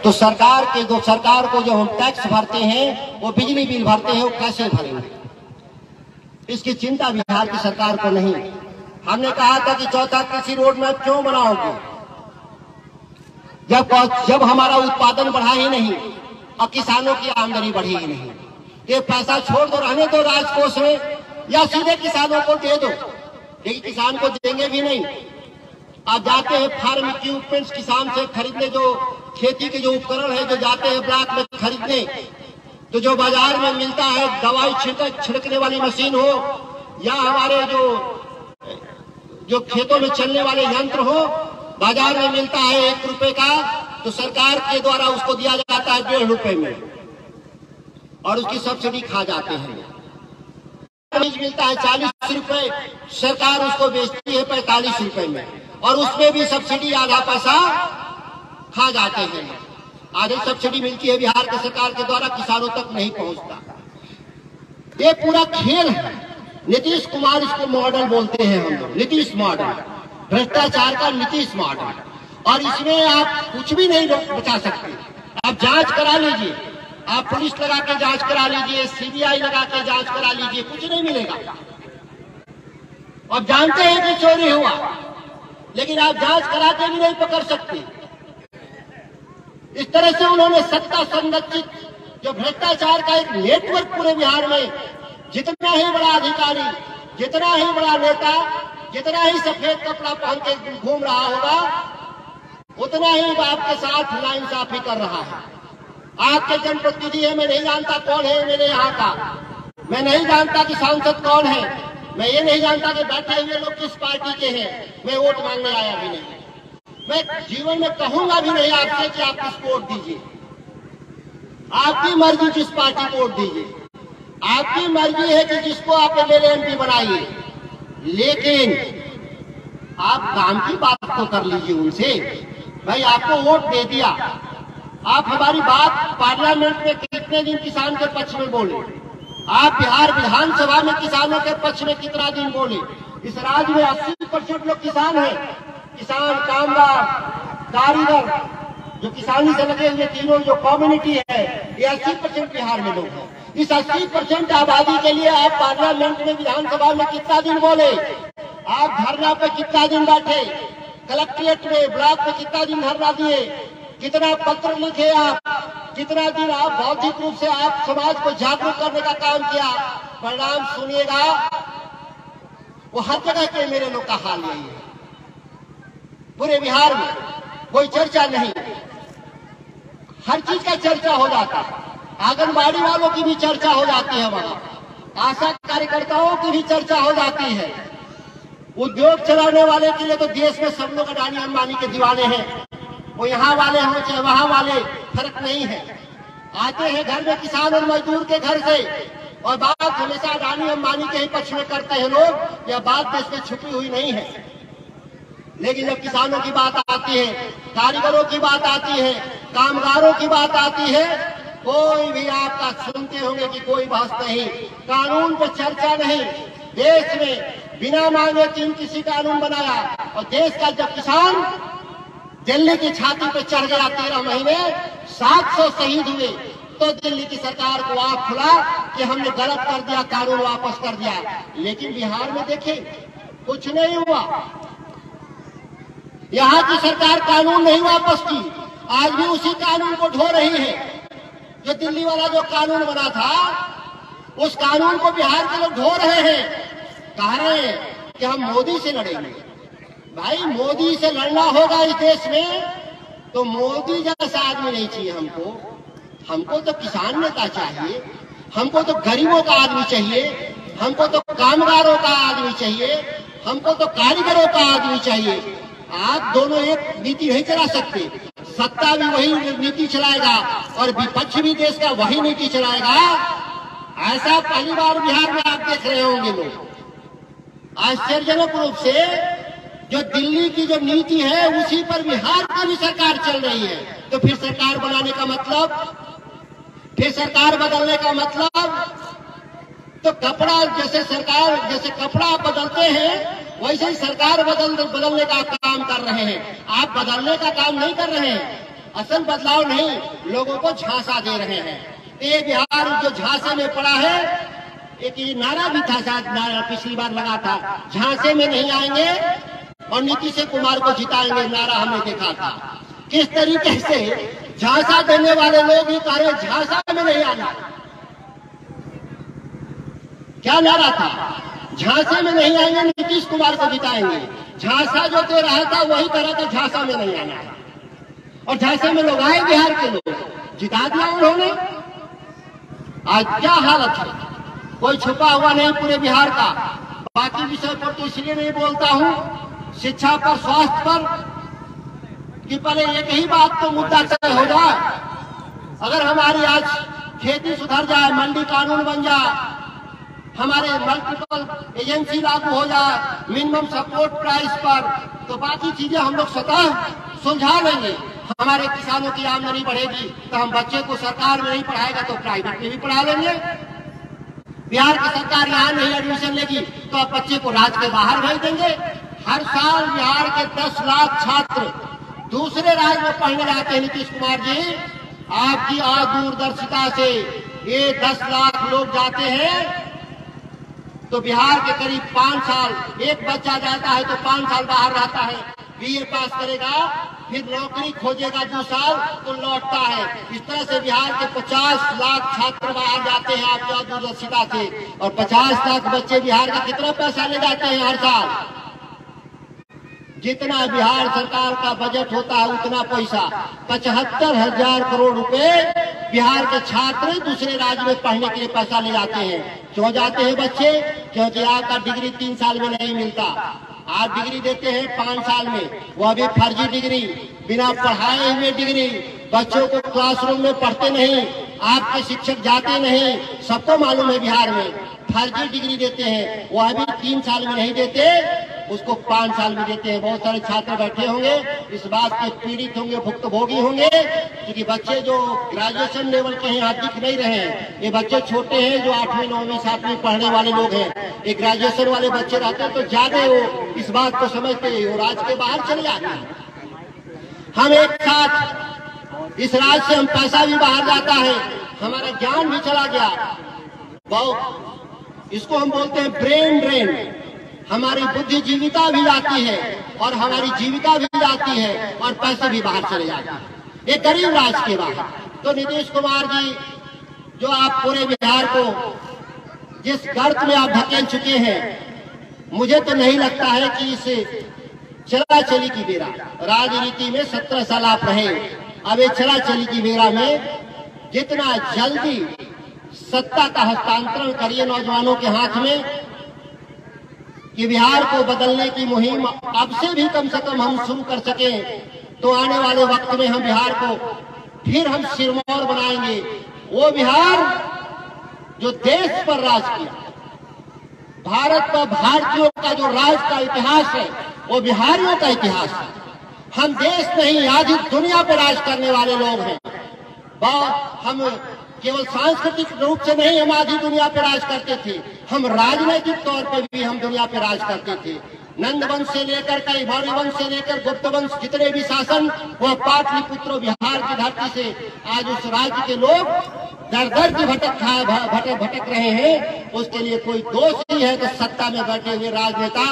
तो सरकार को जो हम टैक्स भरते हैं, वो बिजली बिल भरते हैं, वो कैसे भरेंगे? इसकी चिंता बिहार की सरकार को नहीं। हमने कहा था कि चौथा कृषि रोड मैप क्यों बनाओगे, जब हमारा उत्पादन बढ़ा ही नहीं और किसानों की आमदनी बढ़ी ही नहीं। ये पैसा छोड़ दो, रहने दो राजकोष में, या सीधे किसानों को दे दो, लेकिन किसान को देंगे भी नहीं। आप जाते हैं फार्म इक्विपमेंट्स किसान से खरीदने, जो खेती के जो उपकरण है, जो जाते हैं ब्लॉक में खरीदने, तो जो बाजार में मिलता है दवाई छिड़कने वाली मशीन हो, या हमारे जो खेतों में चलने वाले यंत्र हो, बाजार में मिलता है 1 रुपए का, तो सरकार के द्वारा उसको दिया जाता है 1.5 रुपए में, और उसकी सब्सिडी खा जाते हैं। बीज मिलता है 40 रुपए, सरकार उसको बेचती है 45 रुपए में, और उसमें भी सब्सिडी आधा पैसा खा जाते हैं। आधी सब्सिडी मिलती है बिहार की सरकार के द्वारा, किसानों तक नहीं पहुंचता। ये पूरा खेल है। नीतीश कुमार इसको मॉडल बोलते हैं हम लोग, नीतीश मॉडल, भ्रष्टाचार का नीतीश मॉडल। और इसमें आप कुछ भी नहीं बचा सकते। आप जांच करा लीजिए, आप पुलिस लगा के जांच करा लीजिए, सीबीआई लगा के जांच करा लीजिए, कुछ नहीं मिलेगा। आप जानते हैं कि चोरी हुआ, लेकिन आप जांच करा के भी नहीं पकड़ सकते। इस तरह से उन्होंने सत्ता संरक्षित जो भ्रष्टाचार का एक नेटवर्क पूरे बिहार में, जितना ही बड़ा अधिकारी, जितना ही बड़ा नेता, जितना ही सफेद कपड़ा पहन के घूम रहा होगा, उतना ही आपके साथ नाइंसाफी कर रहा है। आपके जनप्रतिनिधि है, मैं नहीं जानता कौन है मेरे यहाँ का, मैं नहीं जानता कि सांसद कौन है, मैं ये नहीं जानता कि बैठे हुए लोग किस पार्टी के हैं, मैं वोट मांगने आया भी नहीं। मैं जीवन में कहूंगा भी नहीं आपसे कि आप किसको वोट दीजिए, आपकी मर्जी जिस पार्टी को वोट दीजिए, आपकी मर्जी है कि जिसको आप एमएलए एमपी बनाइए, लेकिन आप काम की बात तो कर लीजिए उनसे। भाई आपको वोट दे दिया, आप हमारी बात पार्लियामेंट में कितने दिन किसान के पक्ष में बोले, आप बिहार विधानसभा में किसानों के पक्ष में कितना दिन बोले। इस राज्य में 80% लोग किसान हैं, किसान, कामगार, कारीगर, जो किसानी से लगे हुए तीनों जो कम्युनिटी है, ये 80% बिहार में लोग हैं। इस 80% आबादी के लिए आप पार्लियामेंट में, विधानसभा में कितना दिन बोले, आप धरना पे कितना दिन बैठे, कलेक्ट्रेट में, ब्लॉक में कितना दिन धरना दिए, कितना पत्र लिखे आप, कितना दिन आप बौद्धिक रूप से आप समाज को जागरूक करने का काम किया। परिणाम सुनिएगा, वो हर जगह के मेरे लोग का हाल यही है। पूरे बिहार में कोई चर्चा नहीं, हर चीज का चर्चा हो जाता है। आंगनबाड़ी वालों की भी चर्चा हो जाती है, वहाँ आशा कार्यकर्ताओं की भी चर्चा हो जाती है। उद्योग चलाने वाले के लिए तो देश में सब लोग अडानी अंबानी के दीवाने हैं, वो यहाँ वाले हो चाहे वहाँ वाले, फर्क नहीं है। आते हैं घर में किसान और मजदूर के घर से, और बात हमेशा अडानी अंबानी के ही पक्ष में करते हैं लोग। यह बात देश में छुपी हुई नहीं है, लेकिन जब किसानों की बात आती है, कारीगरों की बात आती है, कामगारों की बात आती है, कोई भी आपका सुनते होंगे कि कोई बहस नहीं, कानून पर चर्चा नहीं। देश में बिना मांगे 3 कृषि कानून बनाया, और देश का जब किसान दिल्ली की छाती पर चढ़ गया 13 महीने, 700 शहीद हुए, तो दिल्ली की सरकार को आंख खुला कि हमने गलत कर दिया, कानून वापस कर दिया। लेकिन बिहार में देखें, कुछ नहीं हुआ। यहाँ की सरकार कानून नहीं वापस की, आज भी उसी कानून को ढो रही है। जो दिल्ली वाला जो कानून बना था, उस कानून को बिहार के लोग ढो रहे हैं, कह रहे हैं कि हम मोदी से लड़ेंगे। भाई मोदी से लड़ना होगा इस देश में, तो मोदी जैसा आदमी नहीं चाहिए हमको। हमको तो किसान नेता चाहिए, हमको तो गरीबों का आदमी चाहिए, हमको तो कामगारों का आदमी चाहिए, हमको तो कारीगरों का आदमी चाहिए। आप दोनों एक नीति नहीं चला सकते। सत्ता भी वही नीति चलाएगा और विपक्ष भी देश का वही नीति चलाएगा। ऐसा पहली बार बिहार में आप देख रहे होंगे लोग। आश्चर्यजनक रूप से जो दिल्ली की जो नीति है, उसी पर बिहार की भी सरकार चल रही है। तो फिर सरकार बनाने का मतलब, फिर सरकार बदलने का मतलब, तो कपड़ा जैसे सरकार जैसे कपड़ा बदलते हैं, वैसे ही सरकार बदलने का काम कर रहे हैं। आप बदलने का काम नहीं कर रहे हैं, असल बदलाव नहीं, लोगों को झांसा दे रहे हैं। ये बिहार जो झांसे में पड़ा है, एक ये नारा भी था शायद पिछली बार लगा था, झांसे में नहीं आएंगे और नीतीश कुमार को जिताएंगे, नारा हमने देखा था। किस तरीके से झांसा देने वाले लोग ही कह रहे झांसा में नहीं आना। क्या नारा था? झांसे में नहीं आएंगे, नीतीश कुमार को जिताएंगे। झांसा जो दे रहा था वही कह रहा था झांसा में नहीं आना, और झांसे में लोग आए, बिहार के लोग जिता दिया उन्होंने। आज क्या हालत है, कोई छुपा हुआ नहीं पूरे बिहार का। बाकी विषय पर तो इसलिए नहीं बोलता हूं, शिक्षा पर, स्वास्थ्य पर, कि पहले एक ही बात तो मुद्दा तय हो जाए। अगर हमारी आज खेती सुधर जाए, मंडी कानून बन जाए, हमारे मल्टीपल एजेंसी लागू हो जाए मिनिमम सपोर्ट प्राइस पर, तो बाकी चीजें हम लोग स्वतः सुलझा लेंगे। हमारे किसानों की आमदनी बढ़ेगी, तो हम बच्चे को सरकार में नहीं पढ़ाएगा तो प्राइवेट में भी पढ़ा लेंगे। बिहार की सरकार यहाँ नहीं एडमिशन लेगी तो अब बच्चे को राज्य के बाहर भेज देंगे। हर साल बिहार के 10 लाख छात्र दूसरे राज्य में पढ़ने जाते हैं। नीतीश कुमार जी, आपकी अदूरदर्शिता से ये 10 लाख लोग जाते हैं, तो बिहार के करीब 5 साल एक बच्चा जाता है तो 5 साल बाहर रहता है, बीए पास करेगा, फिर नौकरी खोजेगा 2 साल तो लौटता है। इस तरह से बिहार के 50 लाख छात्र बाहर जाते हैं आपकी दूरदर्शिता से, और 50 लाख बच्चे बिहार का कितना पैसा ले जाते हैं हर साल? जितना बिहार सरकार का बजट होता है उतना पैसा, 75,000 करोड़ रुपए बिहार के छात्र दूसरे राज्य में पढ़ने के लिए पैसा ले जाते हैं। क्यों जाते हैं बच्चे? क्योंकि आपका डिग्री 3 साल में नहीं मिलता। आप डिग्री देते हैं 5 साल में, वह भी फर्जी डिग्री, बिना पढ़ाए हुए डिग्री। बच्चों को क्लासरूम में पढ़ते नहीं, आपके शिक्षक जाते नहीं, सबको मालूम है बिहार में फर्जी डिग्री देते हैं। वह भी 3 साल में नहीं देते, उसको 5 साल में देते हैं। बहुत सारे छात्र बैठे होंगे, इस बात के पीड़ित होंगे, भुक्तभोगी होंगे, क्योंकि बच्चे जो ग्रेजुएशन लेवल के हैं आप दिख नहीं रहे हैं। ये बच्चे छोटे हैं जो 8वीं 9वीं 7वीं पढ़ने वाले लोग हैं। ये ग्रेजुएशन वाले बच्चे रहते हैं तो ज्यादा वो इस बात को समझते हैं, वो राज्य के बाहर चले जाते हैं। हम एक साथ इस राज्य से हम पैसा भी बाहर जाता है, हमारा ज्ञान भी चला गया। बहुत इसको हम बोलते हैं ब्रेन ड्रेन। हमारी बुद्धिजीविता भी जाती है और हमारी जीविका भी जाती है और पैसे भी बाहर चले जाते हैं, ये गरीब राज्य के बाहर। तो नीतीश कुमार जी, जो आप पूरे बिहार को जिस गर्त में आप धकेल चुके हैं, मुझे तो नहीं लगता है कि इस चला चली की बेरा, राजनीति में 17 साल आप रहे, अब ये चला चली की बेरा में जितना जल्दी सत्ता का हस्तांतरण करिए नौजवानों के हाथ में, कि बिहार को बदलने की मुहिम अब से भी कम से कम हम शुरू कर सके, तो आने वाले वक्त में हम बिहार को फिर हम सिरमौर बनाएंगे। वो बिहार जो देश पर राज किया, भारत पर भारतीयों का जो राज का इतिहास है वो बिहारियों का इतिहास है। हम देश नहीं, आज दुनिया पर राज करने वाले लोग हैं। हम केवल सांस्कृतिक रूप से नहीं, हम आधी दुनिया पे राज करते थे, हम राजनीतिक तौर पे भी हम दुनिया पे राज करते थे। नंद वंश से लेकर कैमूर वंश से लेकर गुप्त वंश, जितने भी शासन, वह पाटलिपुत्र बिहार की धरती से आज उस राज्य के लोग दर दर की भटक रहे हैं। उसके लिए कोई दोष नहीं है तो सत्ता में बैठे हुए राजनेता